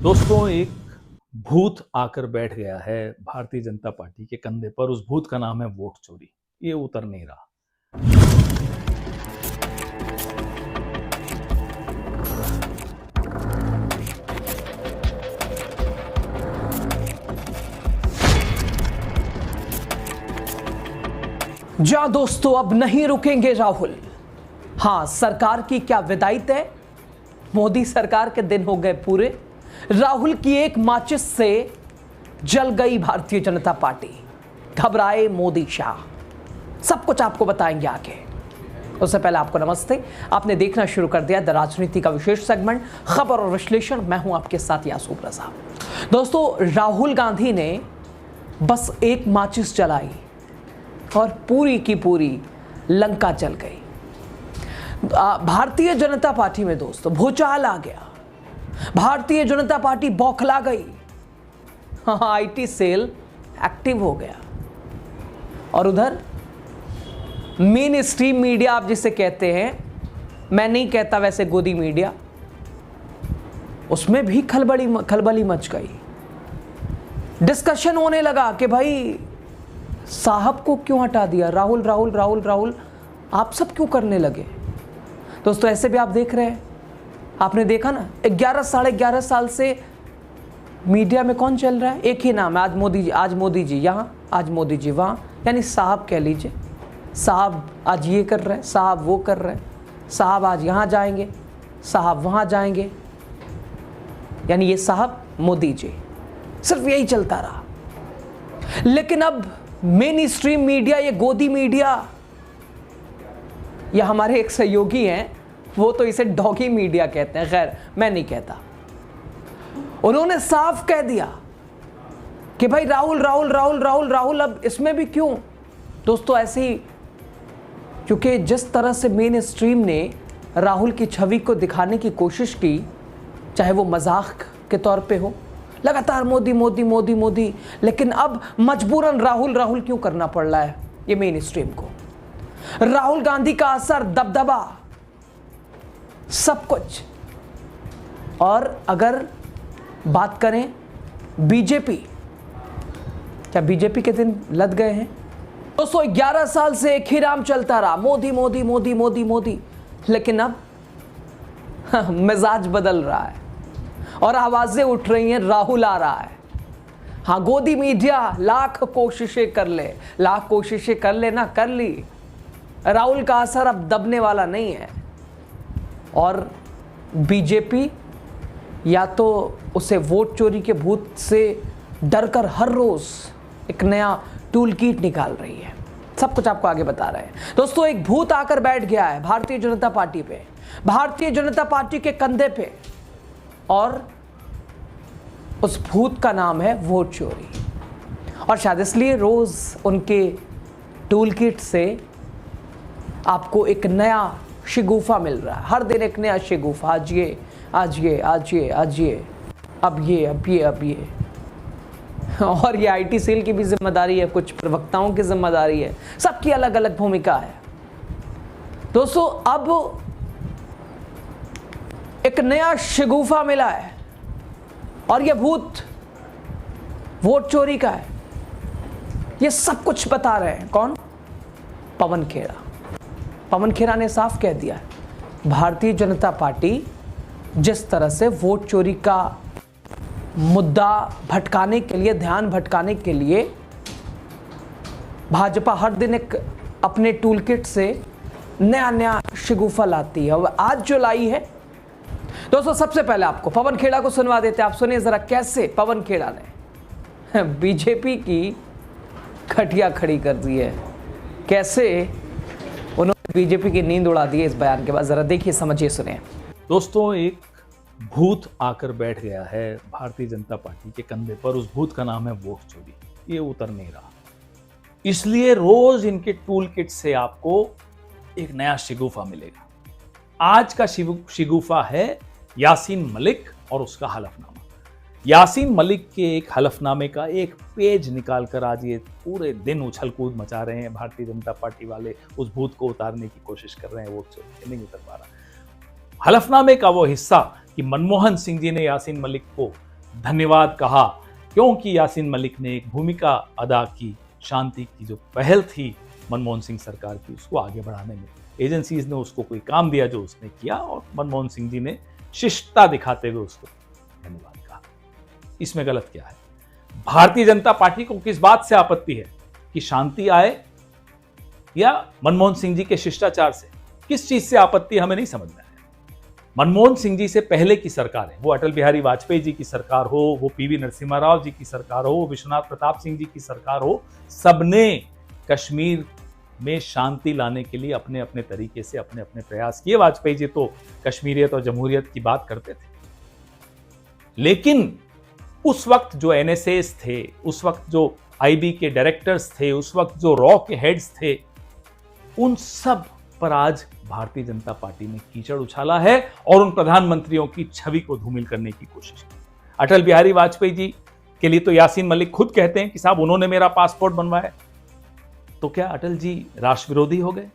दोस्तों, एक भूत आकर बैठ गया है भारतीय जनता पार्टी के कंधे पर। उस भूत का नाम है वोट चोरी। ये उतर नहीं रहा। जा दोस्तों, अब नहीं रुकेंगे राहुल। हां, सरकार की क्या विदाई तय। मोदी सरकार के दिन हो गए पूरे। राहुल की एक माचिस से जल गई भारतीय जनता पार्टी। घबराए मोदी शाह। सब कुछ आपको बताएंगे आगे। उससे पहले आपको नमस्ते। आपने देखना शुरू कर दिया द राजनीति का विशेष सेगमेंट खबर और विश्लेषण। मैं हूं आपके साथ यासूब रजा। दोस्तों, राहुल गांधी ने बस एक माचिस जलाई और पूरी की पूरी लंका जल गई। भारतीय जनता पार्टी में दोस्तों भूचाल आ गया। भारतीय जनता पार्टी बौखला गई। आईटी सेल एक्टिव हो गया। और उधर मेन स्ट्रीम मीडिया, आप जिसे कहते हैं, मैं नहीं कहता वैसे, गोदी मीडिया, उसमें भी खलबली मच गई। डिस्कशन होने लगा कि भाई साहब को क्यों हटा दिया, राहुल राहुल राहुल राहुल आप सब क्यों करने लगे। दोस्तों, ऐसे भी आप देख रहे हैं, आपने देखा ना, 11 साल से मीडिया में कौन चल रहा है, एक ही नाम है, आज मोदी जी यहाँ, आज मोदी जी वहाँ। यानी साहब कह लीजिए, साहब आज ये कर रहे हैं, साहब वो कर रहे हैं, साहब आज यहाँ जाएंगे, साहब वहाँ जाएंगे। यानी ये साहब मोदी जी, सिर्फ यही चलता रहा। लेकिन अब मेन स्ट्रीम मीडिया, ये गोदी मीडिया, या हमारे एक सहयोगी हैं, वो तो इसे डॉगी मीडिया कहते हैं, खैर मैं नहीं कहता, उन्होंने साफ कह दिया कि भाई राहुल राहुल राहुल राहुल राहुल, अब इसमें भी क्यों। दोस्तों, ऐसे ही, क्योंकि जिस तरह से मेन स्ट्रीम ने राहुल की छवि को दिखाने की कोशिश की, चाहे वो मजाक के तौर पे हो, लगातार मोदी मोदी मोदी मोदी, लेकिन अब मजबूरन राहुल राहुल क्यों करना पड़ रहा है ये मेन स्ट्रीम को। राहुल गांधी का असर, दबदबा, सब कुछ। और अगर बात करें बीजेपी, क्या बीजेपी के दिन लद गए हैं। 211 साल से एक ही राम चलता रहा, मोदी मोदी मोदी मोदी मोदी। लेकिन अब मिजाज बदल रहा है और आवाजें उठ रही हैं, राहुल आ रहा है। हाँ, गोदी मीडिया लाख कोशिशें कर ले ना, कर ली। राहुल का असर अब दबने वाला नहीं है। और बीजेपी या तो उसे वोट चोरी के भूत से डरकर हर रोज एक नया टूल किट निकाल रही है। सब कुछ आपको आगे बता रहे हैं। दोस्तों, एक भूत आकर बैठ गया है भारतीय जनता पार्टी पे, भारतीय जनता पार्टी के कंधे पे, और उस भूत का नाम है वोट चोरी। और शायद इसलिए रोज उनके टूल किट से आपको एक नया शिगुफा मिल रहा है। हर दिन एक नया शिगुफा, आज ये आज ये आज ये आज ये, अब ये अब ये अब ये। और ये आईटी सेल की भी जिम्मेदारी है, कुछ प्रवक्ताओं की जिम्मेदारी है, सबकी अलग अलग भूमिका है। दोस्तों, अब एक नया शिगुफा मिला है और यह भूत वोट चोरी का है। ये सब कुछ बता रहे हैं कौन? पवन खेड़ा। पवन खेड़ा ने साफ कह दिया है, भारतीय जनता पार्टी जिस तरह से वोट चोरी का मुद्दा भटकाने के लिए, ध्यान भटकाने के लिए, भाजपा हर दिन एक अपने टूल किट से नया नया शिगुफा लाती है। और आज जो लाई है, दोस्तों, सबसे पहले आपको पवन खेड़ा को सुनवा देते हैं। आप सुनिए जरा कैसे पवन खेड़ा ने बीजेपी की खटिया खड़ी कर दी है, कैसे उन्होंने बीजेपी की नींद उड़ा दी है इस बयान के बाद। जरा देखिए, समझिए, सुनिए। दोस्तों, एक भूत आकर बैठ गया है भारतीय जनता पार्टी के कंधे पर। उस भूत का नाम है वोट चोरी। ये उतर नहीं रहा। इसलिए रोज इनके टूल किट से आपको एक नया शिगुफा मिलेगा। आज का शिगुफा है यासीन मलिक और उसका हलफनामा। यासीन मलिक के एक हलफनामे का एक पेज निकालकर आज ये पूरे दिन उछल कूद मचा रहे हैं भारतीय जनता पार्टी वाले। उस भूत को उतारने की कोशिश कर रहे हैं, वोट चोरी नहीं उतर पा रहा। हलफनामे का वो हिस्सा कि मनमोहन सिंह जी ने यासीन मलिक को धन्यवाद कहा, क्योंकि यासीन मलिक ने एक भूमिका अदा की, शांति की जो पहल थी मनमोहन सिंह सरकार की उसको आगे बढ़ाने में। एजेंसीज ने उसको कोई काम दिया जो उसने किया, और मनमोहन सिंह जी ने शिष्टता दिखाते हुए उसको धन्यवाद कहा। इसमें गलत क्या है? भारतीय जनता पार्टी को किस बात से आपत्ति है कि शांति आए या मनमोहन सिंह जी के शिष्टाचार से? किस चीज से आपत्ति हमें नहीं समझ में आया। मनमोहन सिंह जी से पहले की सरकार है, वो अटल बिहारी वाजपेयी जी की सरकार हो, वो पीवी नरसिम्हा राव जी की सरकार हो, वो विश्वनाथ प्रताप सिंह जी की सरकार हो, सबने कश्मीर में शांति लाने के लिए अपने अपने तरीके से अपने अपने प्रयास किए। वाजपेयी जी तो कश्मीरियत और जमहूरियत की बात करते थे, लेकिन उस वक्त जो एनएसएस थे, उस वक्त जो आईबी के डायरेक्टर्स थे, उस वक्त जो रॉ के हेड्स थे, उन सब पर आज भारतीय जनता पार्टी ने कीचड़ उछाला है और उन प्रधानमंत्रियों की छवि को धूमिल करने की कोशिश की। अटल बिहारी वाजपेयी जी के लिए तो यासीन मलिक खुद कहते हैं कि साहब उन्होंने मेरा पासपोर्ट बनवाया। तो क्या अटल जी राष्ट्र विरोधी हो गए?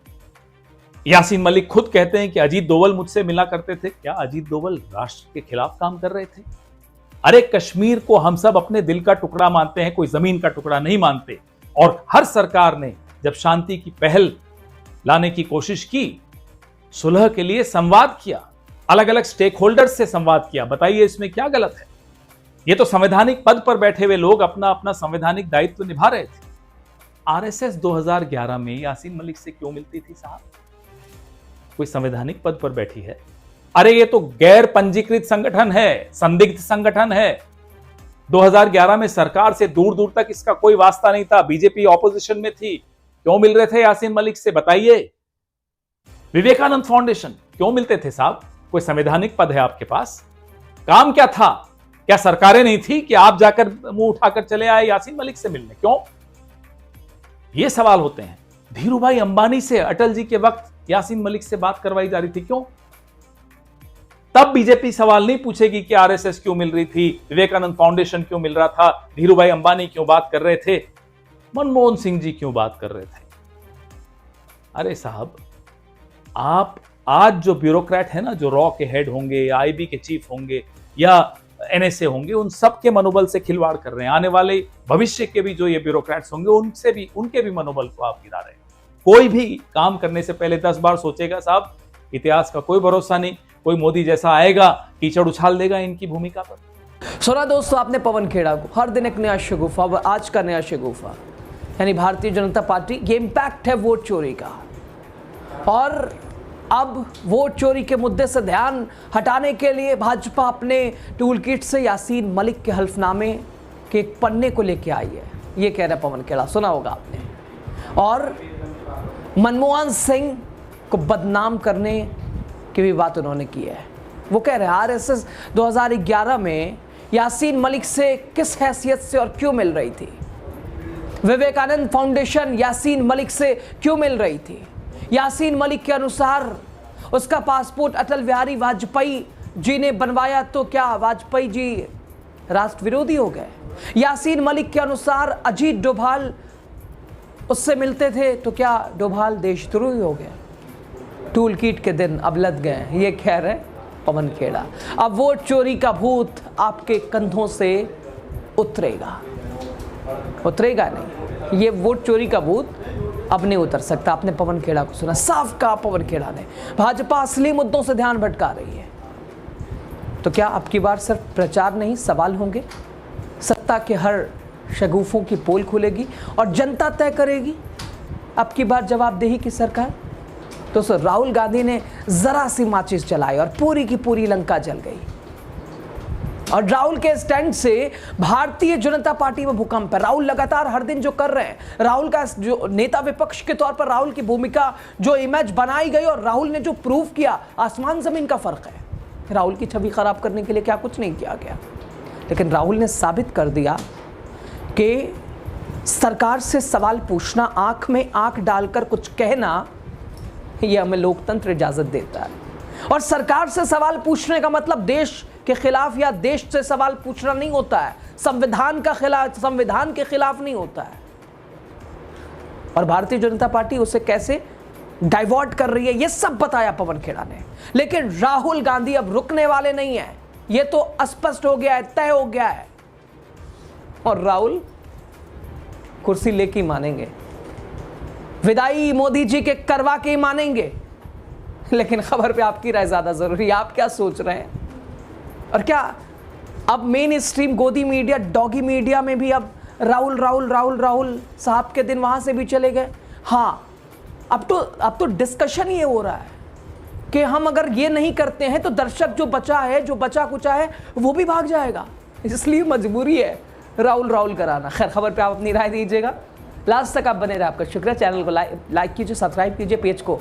यासीन मलिक खुद कहते हैं कि अजीत दोवल मुझसे मिला करते थे। क्या अजीत दोवल राष्ट्र के खिलाफ काम कर रहे थे? अरे कश्मीर को हम सब अपने दिल का टुकड़ा मानते हैं, कोई जमीन का टुकड़ा नहीं मानते। और हर सरकार ने जब शांति की पहल लाने की कोशिश की, सुलह के लिए संवाद किया, अलग अलग स्टेक होल्डर्स से संवाद किया। बताइए इसमें क्या गलत है? ये तो संवैधानिक पद पर बैठे हुए लोग अपना अपना संवैधानिक दायित्व निभा रहे थे। आरएसएस 2011 में यासीन मलिक से क्यों मिलती थी साहब? कोई संवैधानिक पद पर बैठी है? अरे ये तो गैर पंजीकृत संगठन है, संदिग्ध संगठन है। 2011 में सरकार से दूर दूर तक इसका कोई वास्ता नहीं था। बीजेपी ऑपोजिशन में थी, क्यों मिल रहे थे यासीन मलिक से? बताइए। विवेकानंद फाउंडेशन क्यों मिलते थे साहब? कोई संवैधानिक पद है आपके पास? काम क्या था? क्या सरकारें नहीं थी कि आप जाकर मुंह उठाकर चले आए यासीन मलिक से मिलने? क्यों? ये सवाल होते हैं। धीरूभाई अंबानी से अटल जी के वक्त यासीन मलिक से बात करवाई जा रही थी, क्यों? तब बीजेपी सवाल नहीं पूछेगी कि आरएसएस क्यों मिल रही थी, विवेकानंद फाउंडेशन क्यों मिल रहा था, धीरूभाई अंबानी क्यों बात कर रहे थे, मनमोहन सिंह जी क्यों बात कर रहे थे। अरे साहब, आप आज जो ब्यूरोक्रेट है ना, जो रॉ के हेड होंगे या आईबी के चीफ होंगे या एनएसए होंगे, उन सब के मनोबल से खिलवाड़ कर रहे हैं। आने वाले भविष्य के भी जो ये ब्यूरोक्रेट्स होंगे, उनके भी मनोबल को आप गिरा रहे हैं। कोई भी काम करने से पहले 10 बार सोचेगा साहब। इतिहास का कोई भरोसा नहीं, कोई मोदी जैसा आएगा कीचड़ उछाल देगा इनकी भूमिका पर। सुना दोस्तों आपने पवन खेड़ा को। हर दिन एक नया शगुफा, आज का नया शगुफा यानी भारतीय जनता पार्टी, ये इंपैक्ट है वोट चोरी का। और अब वोट चोरी के मुद्दे से ध्यान हटाने के लिए भाजपा अपने टूल किट से यासीन मलिक के हल्फनामे के एक पन्ने को लेके आई है। ये कह रहा है पवन खेड़ा, सुना होगा आपने। और मनमोहन सिंह को बदनाम करने की भी बात उन्होंने की है। वो कह रहे हैं आरएसएस 2011 में यासीन मलिक से किस हैसियत से और क्यों मिल रही थी, विवेकानंद फाउंडेशन यासीन मलिक से क्यों मिल रही थी। यासीन मलिक के अनुसार उसका पासपोर्ट अटल बिहारी वाजपेयी जी ने बनवाया, तो क्या वाजपेयी जी राष्ट्र विरोधी हो गए? यासीन मलिक के अनुसार अजीत डोभाल उससे मिलते थे, तो क्या डोभाल देशद्रोही हो गए? टूल किट के दिन अब लद गए, ये कह रहे पवन खेड़ा। अब वोट चोरी का भूत आपके कंधों से उतरेगा नहीं। ये वोट चोरी का भूत अब नहीं उतर सकता। आपने पवन खेड़ा को सुना, साफ कहा पवन खेड़ा ने, भाजपा असली मुद्दों से ध्यान भटका रही है। तो क्या अब की बार सिर्फ प्रचार नहीं, सवाल होंगे? सत्ता के हर शगुफों की पोल खुलेगी और जनता तय करेगी अब की बार जवाबदेही की सरकार। तो सर राहुल गांधी ने जरा सी माचिस जलाई और पूरी की पूरी लंका जल गई। और राहुल के स्टैंड से भारतीय जनता पार्टी में भूकंप है। राहुल लगातार हर दिन जो कर रहे हैं, राहुल का जो नेता विपक्ष के तौर पर राहुल की भूमिका जो इमेज बनाई गई और राहुल ने जो प्रूव किया, आसमान जमीन का फर्क है। राहुल की छवि खराब करने के लिए क्या कुछ नहीं किया गया, लेकिन राहुल ने साबित कर दिया कि सरकार से सवाल पूछना, आंख में आंख डालकर कुछ कहना, ये हमें लोकतंत्र इजाजत देता है। और सरकार से सवाल पूछने का मतलब देश के खिलाफ या देश से सवाल पूछना नहीं होता है, संविधान के खिलाफ नहीं होता है। और भारतीय जनता पार्टी उसे कैसे डाइवर्ट कर रही है, ये सब बताया पवन खेड़ा ने। लेकिन राहुल गांधी अब रुकने वाले नहीं है। ये तो स्पष्ट हो गया है, तय हो गया है। और राहुल कुर्सी लेके ही मानेंगे, विदाई मोदी जी के करवा के ही मानेंगे। लेकिन खबर पे आपकी राय ज्यादा जरूरी है, आप क्या सोच रहे हैं? और क्या अब मेन स्ट्रीम गोदी मीडिया, डॉगी मीडिया में भी अब राहुल राहुल राहुल राहुल साहब के दिन वहां से भी चले गए? हाँ, अब तो डिस्कशन ये हो रहा है कि हम अगर ये नहीं करते हैं तो दर्शक जो बचा है, जो बचा कुचा है, वो भी भाग जाएगा। इसलिए मजबूरी है राहुल राहुल कराना। खैर, खबर पे आप अपनी राय दीजिएगा। लास्ट तक आप बने रहे, आपका शुक्रिया। चैनल को लाइक कीजिए, सब्सक्राइब कीजिए, पेज को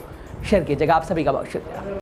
शेयर कीजिएगा। आप सभी का बहुत शुक्रिया।